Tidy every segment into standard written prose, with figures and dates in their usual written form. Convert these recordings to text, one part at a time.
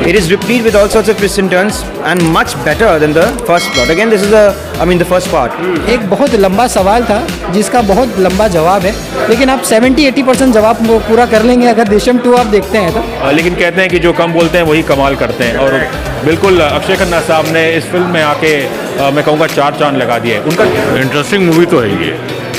It is replete with all sorts of twists and turns and much better than the first plot. Again, this is the first part. एक बहुत लंबा सवाल था जिसका बहुत लंबा जवाब है, लेकिन आप 70-80% जवाब पूरा कर लेंगे अगर दृश्यम 2 आप देखते हैं तो। लेकिन कहते हैं कि जो कम बोलते हैं वही कमाल करते हैं, और बिल्कुल अक्षय खन्ना साहब ने इस फिल्म में आके मैं कहूँगा 4 चांद लगा दिए। उनका इंटरेस्टिंग मूवी तो है ये,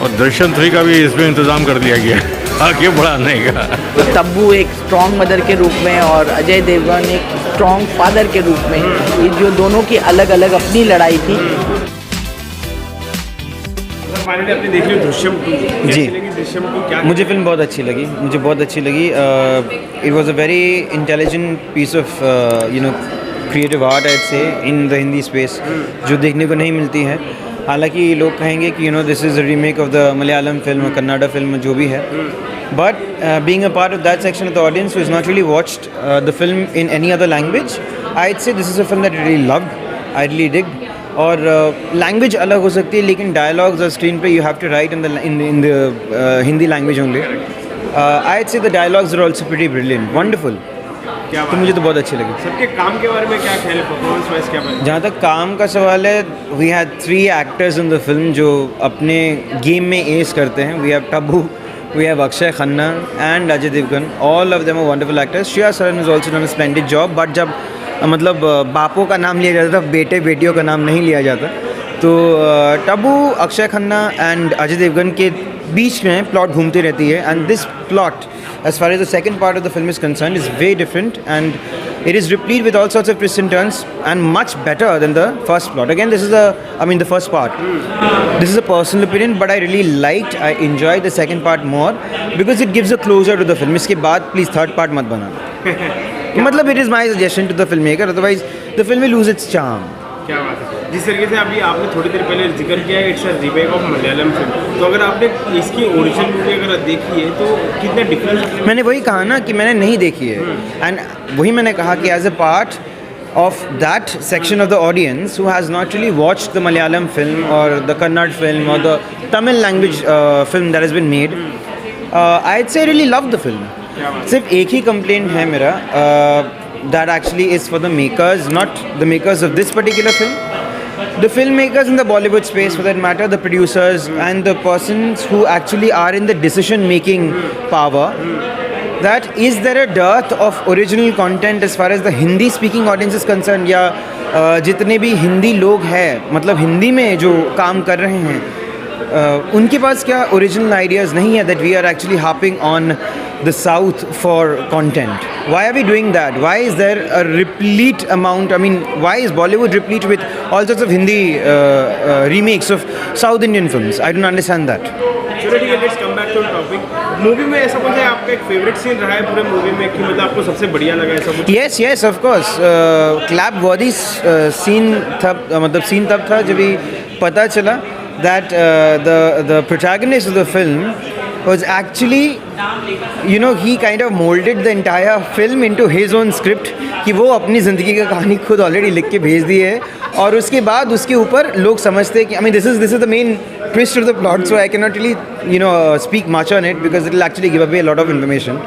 और दृश्यम 3 का भी इसमें इंतजाम कर दिया गया है आगे बढ़ाने का। तब्बू एक स्ट्रॉन्ग मदर के रूप में और अजय देवगन एक स्ट्रॉन्ग फादर के रूप में, ये जो दोनों की अलग अलग अपनी लड़ाई थी। फाइनली आपने देखी दृश्यम 2 जी। दृश्यम 2 क्या मुझे फिल्म बहुत अच्छी लगी, मुझे बहुत अच्छी लगी। It was a very intelligent piece of creative art I say in the Hindi space, जो देखने को नहीं मिलती है। हालांकि लोग कहेंगे कि this is a remake of the Malayalam film, Kannada film, जो भी है, but being a part of that section of the audience who is not really watched the film in any other language, I'd say this is a film that I really loved, I really digged. और language अलग हो सकती है, लेकिन dialogues और screen पे you have to write in the Hindi language only. I'd say the dialogues are also pretty brilliant, wonderful. क्या तो मुझे तो बहुत अच्छी लगी। सबके काम के बारे में क्या ख्याल है, परफॉर्मेंस वाइज क्या बात? जहाँ तक काम का सवाल है, we had 3 actors in the film जो अपने गेम में एस करते हैं। We have Tabu, we have Akshaye Khanna and Ajay Devgn. All of them are wonderful actors. Shriya Saran is also done a splendid job, but जब बापों का नाम लिया जाता था, बेटे बेटियों का नाम नहीं लिया जाता। तो तब्बू, अक्षय खन्ना एंड अजय देवगन के बीच में प्लॉट घूमती रहती है, and this plot as far as the second part of the film is concerned is very different, and it is replete with all sorts of twists and turns and much better than the first plot. Again, this is the first part. This is a personal opinion, but I enjoyed the second part more because it gives a closure to the film. इसके बाद please third part मत बनाना। मतलब it is my suggestion to the filmmaker, otherwise the film will lose its charm. क्या बात है। जिस तरीके से अभी आपने थोड़ी देर पहले जिक्र किया है, it's a remake of Malayalam film, तो अगर आपने इसकी ओरिजिनल मूवी अगर देखी है तो कितना डिफरेंस? मैंने वही कहा ना कि मैंने नहीं देखी है, एंड वही मैंने कहा कि as a part of that section of the audience who has not really watched the Malayalam film or the Kannada film or the Tamil language film that has been made, I'd say really loved the film. सिर्फ एक ही complaint है मेरा, that actually is for the makers, not the makers of this particular film. The filmmakers in the Bollywood space, for that matter, the producers and the persons who actually are in the decision-making power, that is there a dearth of original content as far as the Hindi-speaking audience is concerned, या जितने भी हिंदी लोग हैं, मतलब हिंदी में जो काम कर रहे हैं, उनके पास क्या ओरिजिनल आइडियाज़ नहीं है, that we are actually harping on the South for content. Why are we doing that? Why is there a replete amount? I mean, why is Bollywood replete with all sorts of Hindi remakes of South Indian films? I don't understand that. चलो ठीक है, let's come back to topic. Movie में ऐसा कुछ है आपका एक favourite scene रहा है पूरे मूवी में कि मतलब आपको सबसे बढ़िया लगा ऐसा कुछ? Yes, of course. क्लैप वर्दी सीन था, मतलब सीन तब था जब ही पता चला that the protagonist of the film was actually, he kind of molded the entire film into his own script, कि वो अपनी ज़िंदगी का कहानी खुद ऑलरेडी लिख के भेज दी है, और उसके बाद उसके ऊपर लोग समझते हैं कि this is the main twist of the plot, so I cannot really speak much on it because it will actually give away a lot of information.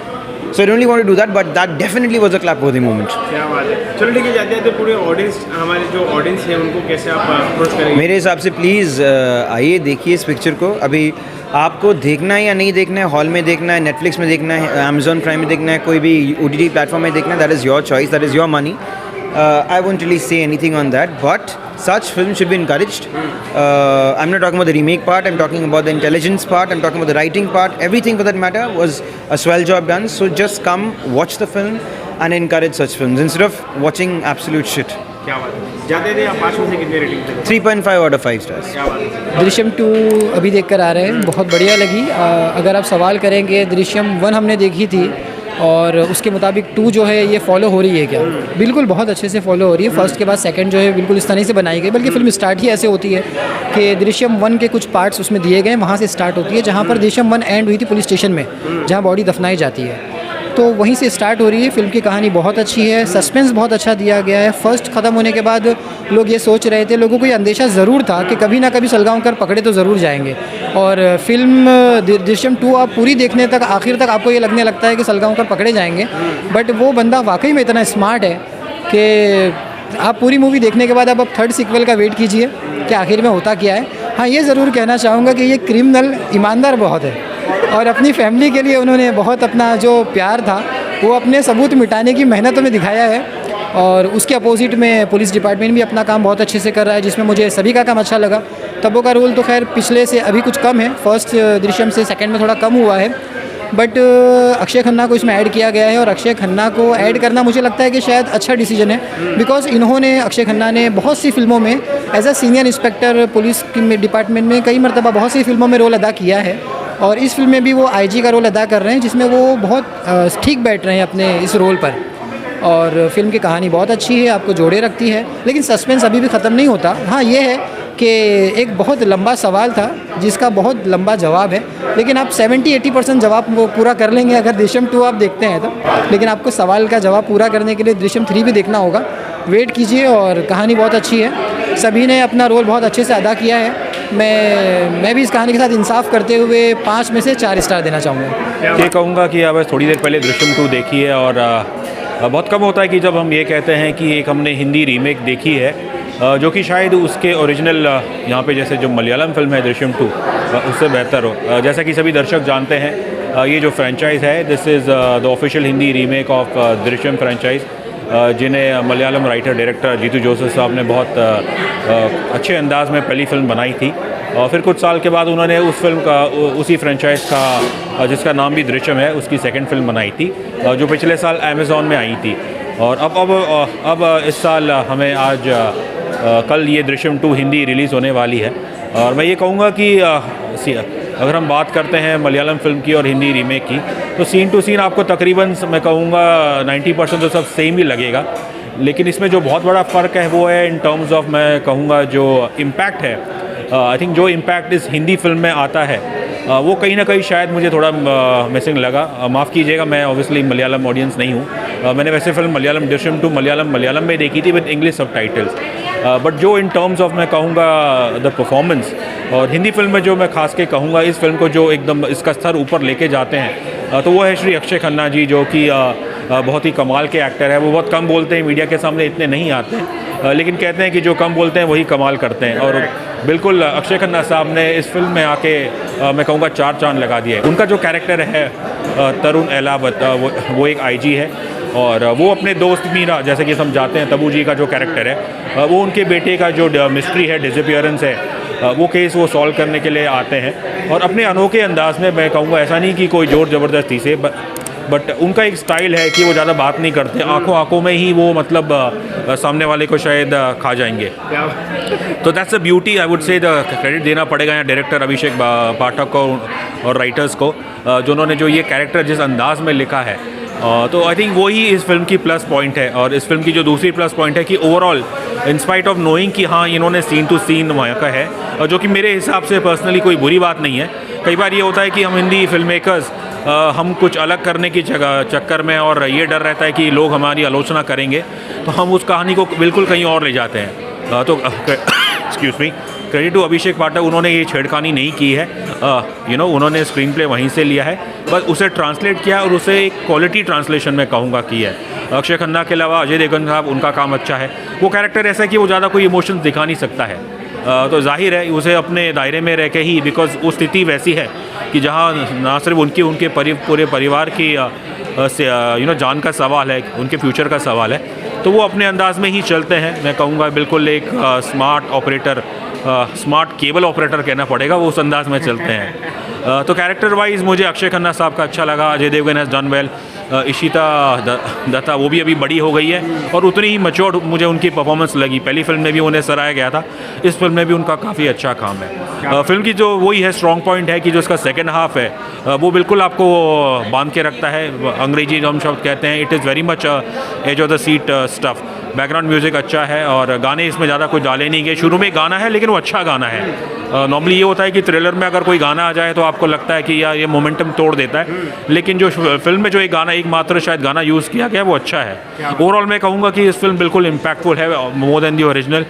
So I don't really want to do that, but that definitely was a clap-worthy moment. क्या बात है। चलो ठीक है, जाते हैं तो पूरे ऑडियंस, हमारे जो ऑडियंस है उनको कैसे आप अप्रोच करेंगे? मेरे हिसाब से प्लीज़ आइए, देखिए इस पिक्चर को। अभी आपको देखना है या नहीं देखना है, हॉल में देखना है, नेटफ्लिक्स में देखना है, अमेजॉन प्राइम में देखना है, कोई भी OTT प्लेटफॉर्म में देखना है, that is your choice, that is your money. I won't really say anything on that, but such films should be encouraged. I'm not talking about the remake part, I'm talking about the intelligence part, I'm talking about the writing part. Everything for that matter was a swell job done. So just come, watch the film and encourage such films instead of watching absolute shit. क्या बात है। जाते थे आप 5 में से कितने rating थे? 3.5 out of 5 stars. क्या बात है। दृश्यम 2 अभी देख कर आ रहे हैं, बहुत बढ़िया लगी। अगर आप सवाल करेंगे दृश्यम 1 हमने देखी थी और उसके मुताबिक 2 जो है ये फॉलो हो रही है क्या? बिल्कुल बहुत अच्छे से फॉलो हो रही है। फर्स्ट के बाद सेकंड जो है बिल्कुल इस तरह से बनाई गई, बल्कि फिल्म स्टार्ट ही ऐसे होती है कि दृश्यम 1 के कुछ पार्ट्स उसमें दिए गए, वहाँ से स्टार्ट होती है जहाँ पर दृश्यम 1 एंड हुई थी पुलिस स्टेशन में, जहाँ बॉडी दफनाई जाती है, तो वहीं से स्टार्ट हो रही है। फिल्म की कहानी बहुत अच्छी है, सस्पेंस बहुत अच्छा दिया गया है। फर्स्ट ख़त्म होने के बाद लोग ये सोच रहे थे, लोगों को ये अंदेशा ज़रूर था कि कभी ना कभी सलगांवकर पकड़े तो ज़रूर जाएंगे, और फिल्म दृश्यम 2 आप पूरी देखने तक, आखिर तक आपको ये लगने लगता है कि सलगांवकर पकड़े जाएंगे, बट वो बंदा वाकई में इतना स्मार्ट है कि आप पूरी मूवी देखने के बाद अब थर्ड सीक्वल का वेट कीजिए कि आखिर में होता क्या है। हाँ, ये ज़रूर कहना चाहूँगा कि ये क्रिमिनल ईमानदार बहुत है और अपनी फैमिली के लिए उन्होंने बहुत अपना जो प्यार था वो अपने सबूत मिटाने की मेहनत में दिखाया है। और उसके अपोजिट में पुलिस डिपार्टमेंट भी अपना काम बहुत अच्छे से कर रहा है, जिसमें मुझे सभी का काम अच्छा लगा। तब्बू का रोल तो खैर पिछले से अभी कुछ कम है, फर्स्ट दृश्यम से सेकंड में थोड़ा कम हुआ है, बट अक्षय खन्ना को इसमें ऐड किया गया है। और अक्षय खन्ना को ऐड करना मुझे लगता है कि शायद अच्छा डिसीजन है, बिकॉज इन्होंने अक्षय खन्ना ने बहुत सी फिल्मों में as a senior inspector police की डिपार्टमेंट में कई मरतबा बहुत सी फिल्मों में रोल अदा किया है और इस फिल्म में भी वो आईजी का रोल अदा कर रहे हैं, जिसमें वो बहुत ठीक बैठ रहे हैं अपने इस रोल पर। और फिल्म की कहानी बहुत अच्छी है, आपको जोड़े रखती है, लेकिन सस्पेंस अभी भी ख़त्म नहीं होता। हाँ, ये है कि एक बहुत लंबा सवाल था जिसका बहुत लंबा जवाब है, लेकिन आप 70-80% जवाब वो पूरा कर लेंगे अगर दृश्यम 2 आप देखते हैं तो। लेकिन आपको सवाल का जवाब पूरा करने के लिए दृश्यम 3 भी देखना होगा। वेट कीजिए, और कहानी बहुत अच्छी है, सभी ने अपना रोल बहुत अच्छे से अदा किया है। मैं भी इस कहानी के साथ इंसाफ करते हुए 5 में से 4 स्टार देना चाहूँगा। ये कहूँगा कि अब थोड़ी देर पहले दृश्यम 2 देखी है और बहुत कम होता है कि जब हम ये कहते हैं कि एक हमने हिंदी रीमेक देखी है जो कि शायद उसके ओरिजिनल यहाँ पे जैसे जो मलयालम फिल्म है दृश्यम 2 उससे बेहतर हो। जैसा कि सभी दर्शक जानते हैं, ये जो फ्रेंचाइज़ है this is the official Hindi remake of Drishyam franchise, जिन्हें मलयालम राइटर डायरेक्टर जीतू जोसेफ साहब ने बहुत अच्छे अंदाज में पहली फिल्म बनाई थी। और फिर कुछ साल के बाद उन्होंने उस फिल्म का उसी फ्रेंचाइज का जिसका नाम भी दृश्यम है उसकी सेकंड फिल्म बनाई थी, जो पिछले साल अमेज़ॉन में आई थी। और अब इस साल हमें आज कल ये दृश्यम 2 हिंदी रिलीज़ होने वाली है। और मैं ये कहूँगा कि अगर हम बात करते हैं मलयालम फिल्म की और हिंदी रीमेक की, तो सीन टू सीन आपको तकरीबन मैं कहूँगा 90% तो सब सेम ही लगेगा। लेकिन इसमें जो बहुत बड़ा फ़र्क है वो है इन टर्म्स ऑफ मैं कहूँगा जो इम्पैक्ट है। आई थिंक जो इम्पैक्ट इस हिंदी फिल्म में आता है वो कहीं ना कहीं शायद मुझे थोड़ा मिसिंग लगा। माफ़ कीजिएगा, मैं ऑब्वियसली मलयालम ऑडियंस नहीं हूँ। मैंने वैसे फिल्म मलयालम दृश्यम 2 मलयालम में देखी थी विद इंग्लिश सबटाइटल्स, बट जो इन टर्म्स ऑफ मैं कहूँगा द परफॉर्मेंस और हिंदी फिल्म में जो मैं खास के कहूँगा इस फिल्म को जो एकदम इसका स्तर ऊपर लेके जाते हैं तो वो है श्री अक्षय खन्ना जी, जो कि बहुत ही कमाल के एक्टर है। वो बहुत कम बोलते हैं, मीडिया के सामने इतने नहीं आते हैं, लेकिन कहते हैं कि जो कम बोलते हैं वही कमाल करते हैं। और बिल्कुल अक्षय खन्ना साहब ने इस फिल्म में आके मैं कहूँगा 4 चांद लगा दिए। उनका जो कैरेक्टर है तरुण एलावत, वो एक आईजी है और वो अपने दोस्त मीरा, जैसे कि हम जाते हैं तब्बू जी का जो कैरेक्टर है वो उनके बेटे का जो मिस्ट्री है, डिसअपीयरेंस है, वो केस वो सॉल्व करने के लिए आते हैं। और अपने अनोखे अंदाज में मैं कहूँगा, ऐसा नहीं कि कोई ज़ोर ज़बरदस्ती से, बट उनका एक स्टाइल है कि वो ज़्यादा बात नहीं करते, आंखों में ही वो मतलब सामने वाले को शायद खा जाएंगे। तो that's a beauty, I would से द क्रेडिट देना पड़ेगा यहाँ डायरेक्टर अभिषेक पाठक को और राइटर्स को, जिन्होंने जो ये कैरेक्टर जिस अंदाज में लिखा है। तो आई थिंक वही इस फिल्म की प्लस पॉइंट है। और इस फिल्म की जो दूसरी प्लस पॉइंट है कि overall in spite of knowing कि हाँ इन्होंने सीन टू सीन वहाँ का है, और जो कि मेरे हिसाब से पर्सनली कोई बुरी बात नहीं है। कई बार ये होता है कि हम हिंदी फिल्म मेकर्स हम कुछ अलग करने की चक्कर में, और ये डर रहता है कि लोग हमारी आलोचना करेंगे, तो हम उस कहानी को बिल्कुल कहीं और ले जाते हैं। तो एक्सक्यूज़ मी, क्रेडिट टू अभिषेक पाठक, उन्होंने ये छेड़खानी नहीं की है। उन्होंने स्क्रीन प्ले वहीं से लिया है, बस उसे ट्रांसलेट किया और उसे एक क्वालिटी ट्रांसलेशन में कहूँगा की है। अक्षय खन्ना के अलावा अजय देवगन साहब, उनका काम अच्छा है। वो कैरेक्टर ऐसा है कि वो ज़्यादा कोई इमोशंस दिखा नहीं सकता है, तो जाहिर है उसे अपने दायरे में रह के ही, बिकॉज वो स्थिति वैसी है कि जहाँ ना सिर्फ उनके पूरे परिवार की जान का सवाल है, उनके फ्यूचर का सवाल है, तो वो अपने अंदाज में ही चलते हैं। मैं कहूँगा बिल्कुल एक smart operator, smart cable operator कहना पड़ेगा, वो उस अंदाज में चलते हैं। तो कैरेक्टर वाइज मुझे अक्षय खन्ना साहब का अच्छा लगा। Ajay Devgn has done well. Ishita Dutta वो भी अभी बड़ी हो गई है और उतनी ही मैच्योर्ड मुझे उनकी परफॉर्मेंस लगी। पहली फिल्म में भी उन्हें सराहा गया था, इस फिल्म में भी उनका काफ़ी अच्छा काम है। फिल्म की जो वही है स्ट्रॉन्ग पॉइंट है कि जो इसका सेकेंड हाफ है वो बिल्कुल आपको बांध के रखता है। अंग्रेजी जो हम शब्द कहते हैं, it is very much edge of the seat stuff. Background music अच्छा है और गाने इसमें ज़्यादा कुछ डाले नहीं गए। शुरू में गाना है लेकिन वो अच्छा गाना है, नॉर्मली ये होता है कि ट्रेलर में अगर कोई गाना आ जाए तो आपको लगता है कि यार ये मोमेंटम तोड़ देता है, लेकिन जो फिल्म में जो एक गाना एकमात्र शायद गाना यूज़ किया गया है वो अच्छा है। ओवरऑल मैं कहूँगा कि इस फिल्म बिल्कुल इम्पैक्टफुल है, मोर देन दी ओरिजिनल।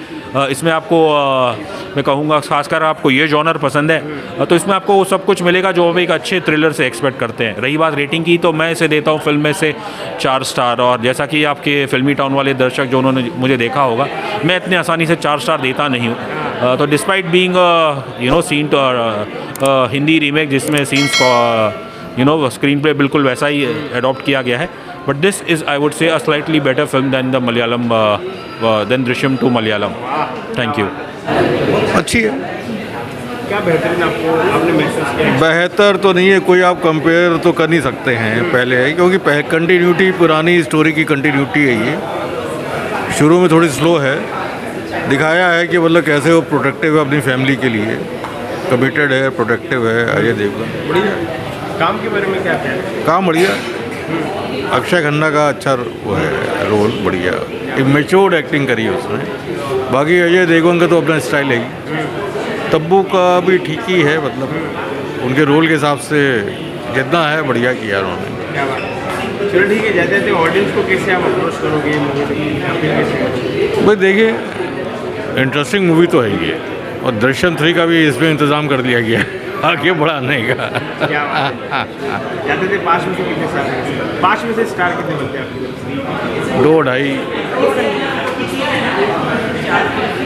इसमें आपको मैं कहूँगा खासकर आपको ये जॉनर पसंद है तो इसमें आपको सब कुछ मिलेगा जो हम एक अच्छे थ्रिलर से एक्सपेक्ट करते हैं। रही बात रेटिंग की तो मैं इसे देता हूँ फिल्म में से 4 स्टार, और जैसा कि आपके फिल्मी टाउन वाले दर्शक जो उन्होंने मुझे देखा होगा, मैं इतनी आसानी से 4 स्टार देता नहीं हूँ। तो despite being scene Hindi remake जिसमें सीन्स को स्क्रीन प्ले बिल्कुल वैसा ही अडॉप्ट किया गया है, but this is I would say a slightly better film than the Malayalam then Drishyam 2 Malayalam. Thank you. अच्छी है। क्या बेहतरीन आपने महसूस किया? बेहतर तो नहीं है, कोई आप कंपेयर तो कर नहीं सकते हैं पहले है, क्योंकि कंटिन्यूटी पुरानी स्टोरी की कंटिन्यूटी है। ये शुरू में थोड़ी स्लो है, दिखाया है कि मतलब कैसे वो प्रोटेक्टिव है अपनी फैमिली के लिए, कमिटेड है, प्रोटेक्टिव है अजय देवगन। बढ़िया। काम के बारे में क्या कहना है? काम बढ़िया, अक्षय खन्ना का अच्छा वो है रोल, बढ़िया इमेच्योर्ड एक्टिंग करी है उसने। बाकी अजय देवगन का तो अपना स्टाइल है ही। तब्बू का भी ठीक ही है, मतलब उनके रोल के हिसाब से जितना है बढ़िया किया उन्होंने। क्या बात है। चलो ठीक है, जाते जाते ऑडियंस को कैसे आप अप्रोच करोगे मूवी? भाई देखिए, इंटरेस्टिंग मूवी तो है ये, और दृश्यम 3 का भी इसमें इंतज़ाम कर दिया गया है आगे बढ़ाने का। क्या बात है। जाते थे 5 में से कितने स्टार? 5 में से स्टार कितने बनते हैं आपकी तरफ से? 2-2.5।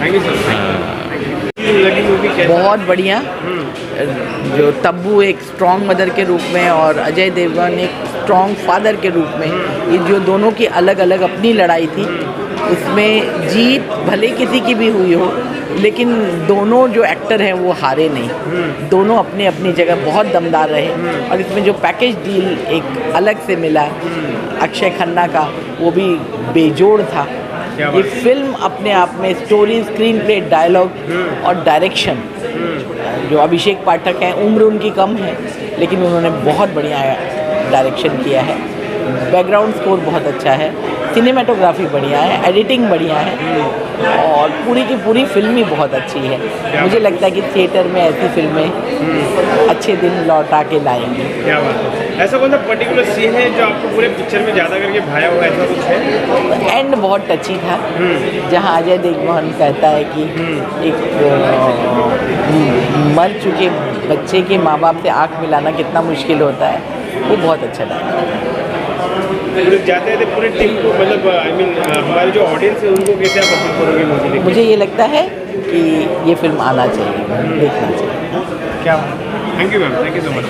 Thank you sir. लगी मूवी कैसी? बहुत बढ़िया। जो तब्बू एक स्ट्रॉन्ग मदर के रूप में और अजय देवगन एक स्ट्रॉन्ग फादर के रूप में, ये जो दोनों की अलग अलग अपनी लड़ाई थी, उसमें जीत भले किसी की भी हुई हो, लेकिन दोनों जो एक्टर हैं वो हारे नहीं। दोनों अपनी अपनी जगह बहुत दमदार रहे, और इसमें जो पैकेज डील एक अलग से मिला अक्षय खन्ना का, वो भी बेजोड़ था। ये फिल्म अपने आप में स्टोरी, स्क्रीन प्ले, डायलॉग और डायरेक्शन, जो अभिषेक पाठक हैं, उम्र उनकी कम है लेकिन उन्होंने बहुत बढ़िया डायरेक्शन किया है। बैकग्राउंड स्कोर बहुत अच्छा है, सिनेमेटोग्राफी बढ़िया है, एडिटिंग बढ़िया है, और पूरी की पूरी फिल्म ही बहुत अच्छी है। मुझे लगता है कि थिएटर में ऐसी फिल्में अच्छे दिन लौटा के लाएंगी। क्या बात है। ऐसा कौन सा पर्टिकुलर सीन है जो आपको पूरे पिक्चर में ज़्यादा करके भाया हुआ, ऐसा कुछ है? एंड बहुत टची था, जहाँ अजय देवगन कहता है कि एक मर चुके बच्चे के माँ बाप से आँख मिलाना कितना मुश्किल होता है, वो बहुत अच्छा लगा। जाते थे पूरे टीम को, मतलब आई मीन हमारे जो ऑडियंस है उनको कैसे आप अपील करोगे मूवी देखने? मुझे ये लगता है कि ये फिल्म आना चाहिए, देखना चाहिए। क्या? Thank you ma'am, thank you so much.